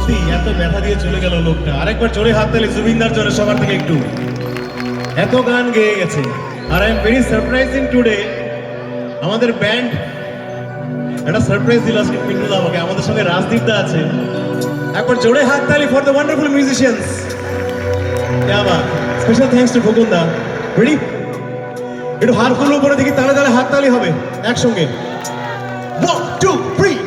সত্যি এত ব্যথা দিয়ে চলে গেল লোকটা। আরেকবার জোরে হাততালি জুবিনদার জন্য সবার থেকে একটু। এত গান গেয়ে গেছে। আর I am very surprising today, আমাদের ব্যান্ড একটা সারপ্রাইজ দিল আজকে পিন্টুদা আমাকে। আমাদের সঙ্গে রাজদীপ দা আছে। একবার জোরে হাততালি ফর দ্য ওয়ান্ডারফুল মিউজিশিয়ানস। আবার special thanks to Khokon da. Ready? একটু হাত তুলো উপরে দেখি, তালে তালে হাততালি হবে একসঙ্গে। 1 2 3